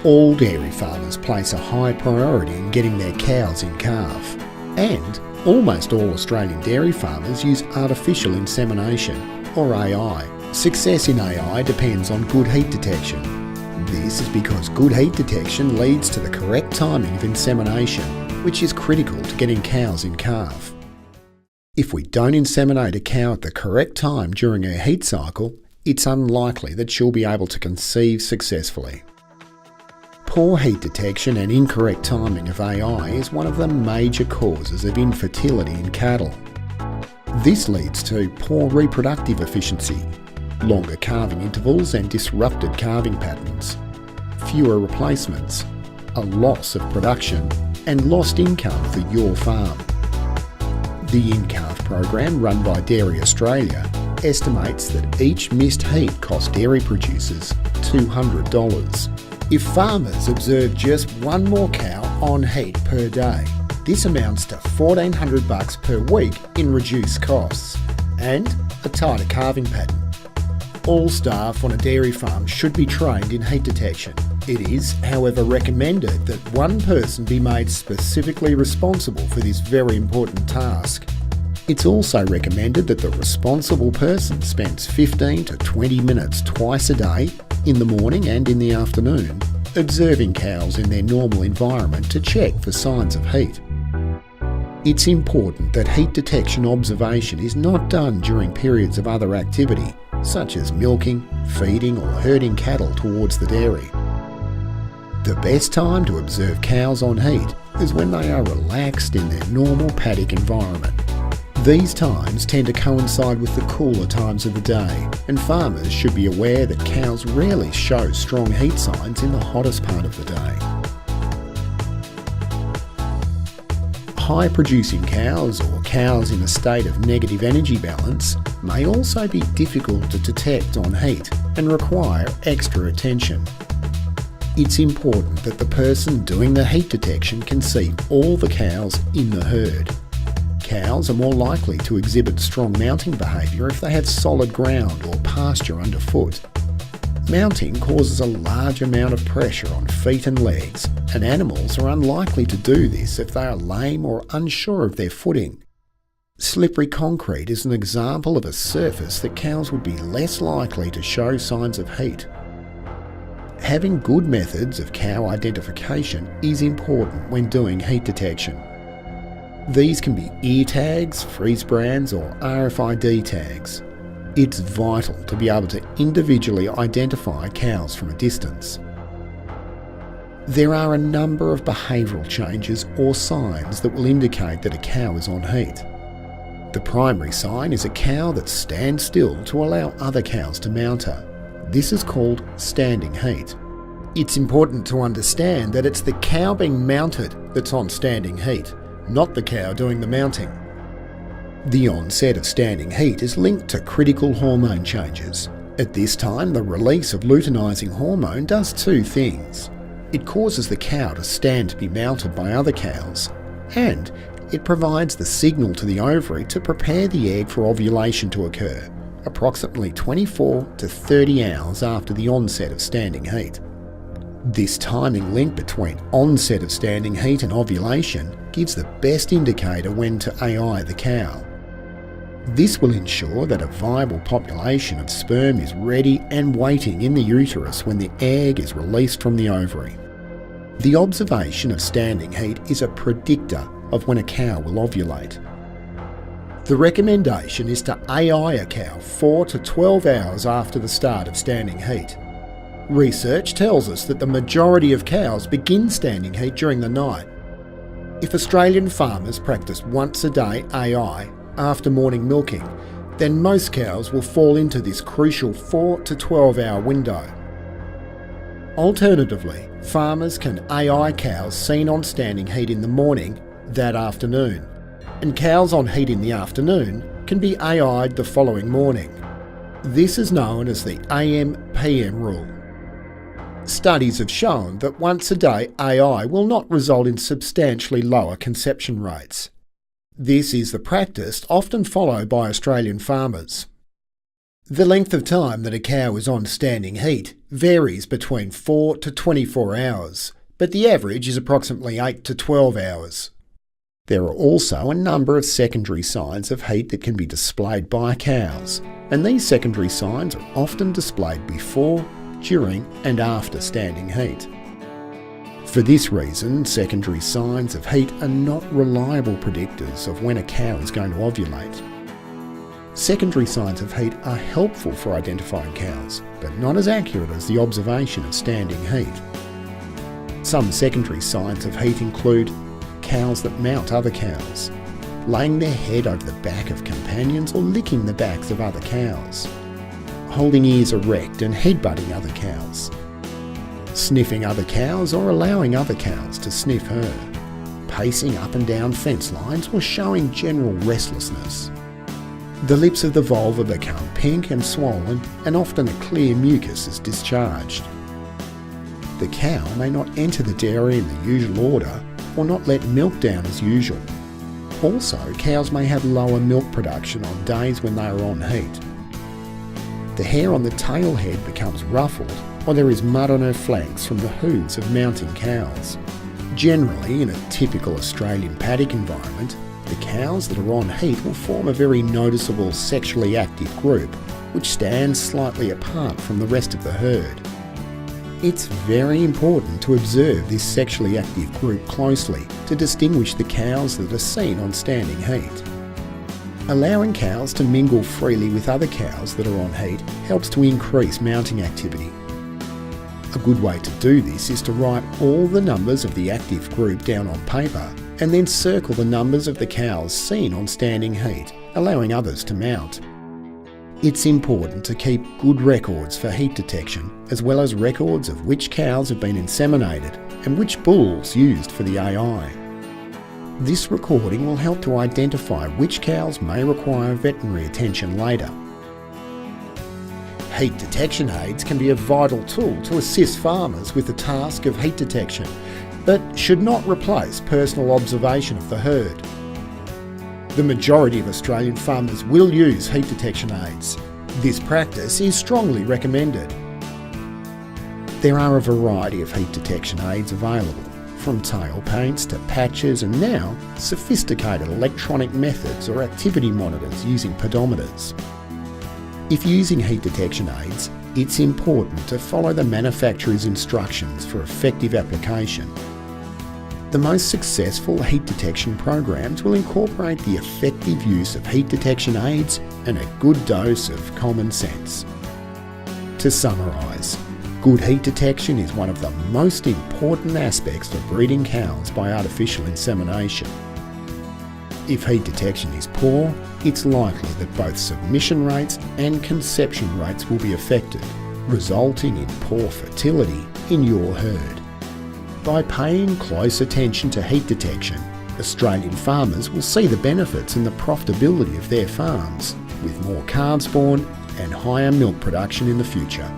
All dairy farmers place a high priority in getting their cows in calf, and almost all Australian dairy farmers use artificial insemination, or AI. Success in AI depends on good heat detection. This is because good heat detection leads to the correct timing of insemination, which is critical to getting cows in calf. If we don't inseminate a cow at the correct time during her heat cycle, it's unlikely that she'll be able to conceive successfully. Poor heat detection and incorrect timing of AI is one of the major causes of infertility in cattle. This leads to poor reproductive efficiency, longer calving intervals and disrupted calving patterns, fewer replacements, a loss of production, and lost income for your farm. The in-calf program run by Dairy Australia estimates that each missed heat costs dairy producers $200. If farmers observe just one more cow on heat per day, this amounts to $1,400 per week in reduced costs and a tighter calving pattern. All staff on a dairy farm should be trained in heat detection. It is, however, recommended that one person be made specifically responsible for this very important task. It's also recommended that the responsible person spends 15 to 20 minutes twice a day, in the morning and in the afternoon, observing cows in their normal environment to check for signs of heat. It's important that heat detection observation is not done during periods of other activity, such as milking, feeding or herding cattle towards the dairy. The best time to observe cows on heat is when they are relaxed in their normal paddock environment. These times tend to coincide with the cooler times of the day, and farmers should be aware that cows rarely show strong heat signs in the hottest part of the day. High-producing cows or cows in a state of negative energy balance may also be difficult to detect on heat and require extra attention. It's important that the person doing the heat detection can see all the cows in the herd. Cows are more likely to exhibit strong mounting behaviour if they have solid ground or pasture underfoot. Mounting causes a large amount of pressure on feet and legs, and animals are unlikely to do this if they are lame or unsure of their footing. Slippery concrete is an example of a surface that cows would be less likely to show signs of heat. Having good methods of cow identification is important when doing heat detection. These can be ear tags, freeze brands or RFID tags. It's vital to be able to individually identify cows from a distance. There are a number of behavioural changes or signs that will indicate that a cow is on heat. The primary sign is a cow that stands still to allow other cows to mount her. This is called standing heat. It's important to understand that it's the cow being mounted that's on standing heat, not the cow doing the mounting. The onset of standing heat is linked to critical hormone changes. At this time, the release of luteinising hormone does two things. It causes the cow to stand to be mounted by other cows, and it provides the signal to the ovary to prepare the egg for ovulation to occur, approximately 24 to 30 hours after the onset of standing heat. This timing link between onset of standing heat and ovulation gives the best indicator when to AI the cow. This will ensure that a viable population of sperm is ready and waiting in the uterus when the egg is released from the ovary. The observation of standing heat is a predictor of when a cow will ovulate. The recommendation is to AI a cow 4 to 12 hours after the start of standing heat. Research tells us that the majority of cows begin standing heat during the night. If Australian farmers practice once a day AI after morning milking, then most cows will fall into this crucial 4 to 12 hour window. Alternatively, farmers can AI cows seen on standing heat in the morning that afternoon, and cows on heat in the afternoon can be AI'd the following morning. This is known as the AM-PM rule. Studies have shown that once a day AI will not result in substantially lower conception rates. This is the practice often followed by Australian farmers. The length of time that a cow is on standing heat varies between 4 to 24 hours, but the average is approximately 8 to 12 hours. There are also a number of secondary signs of heat that can be displayed by cows, and these secondary signs are often displayed before, during and after standing heat. For this reason, secondary signs of heat are not reliable predictors of when a cow is going to ovulate. Secondary signs of heat are helpful for identifying cows, but not as accurate as the observation of standing heat. Some secondary signs of heat include cows that mount other cows, laying their head over the back of companions or licking the backs of other cows, holding ears erect and headbutting other cows, sniffing other cows or allowing other cows to sniff her, pacing up and down fence lines or showing general restlessness. The lips of the vulva become pink and swollen, and often a clear mucus is discharged. The cow may not enter the dairy in the usual order or not let milk down as usual. Also, cows may have lower milk production on days when they are on heat. The hair on the tail head becomes ruffled, or there is mud on her flanks from the hooves of mounting cows. Generally, in a typical Australian paddock environment, the cows that are on heat will form a very noticeable sexually active group, which stands slightly apart from the rest of the herd. It's very important to observe this sexually active group closely to distinguish the cows that are seen on standing heat. Allowing cows to mingle freely with other cows that are on heat helps to increase mounting activity. A good way to do this is to write all the numbers of the active group down on paper and then circle the numbers of the cows seen on standing heat, allowing others to mount. It's important to keep good records for heat detection, as well as records of which cows have been inseminated and which bulls used for the AI. This recording will help to identify which cows may require veterinary attention later. Heat detection aids can be a vital tool to assist farmers with the task of heat detection, but should not replace personal observation of the herd. The majority of Australian farmers will use heat detection aids. This practice is strongly recommended. There are a variety of heat detection aids available, from tail paints to patches and now sophisticated electronic methods or activity monitors using pedometers. If using heat detection aids, it's important to follow the manufacturer's instructions for effective application. The most successful heat detection programs will incorporate the effective use of heat detection aids and a good dose of common sense. To summarise, good heat detection is one of the most important aspects of breeding cows by artificial insemination. If heat detection is poor, it's likely that both submission rates and conception rates will be affected, resulting in poor fertility in your herd. By paying close attention to heat detection, Australian farmers will see the benefits and the profitability of their farms, with more calves born and higher milk production in the future.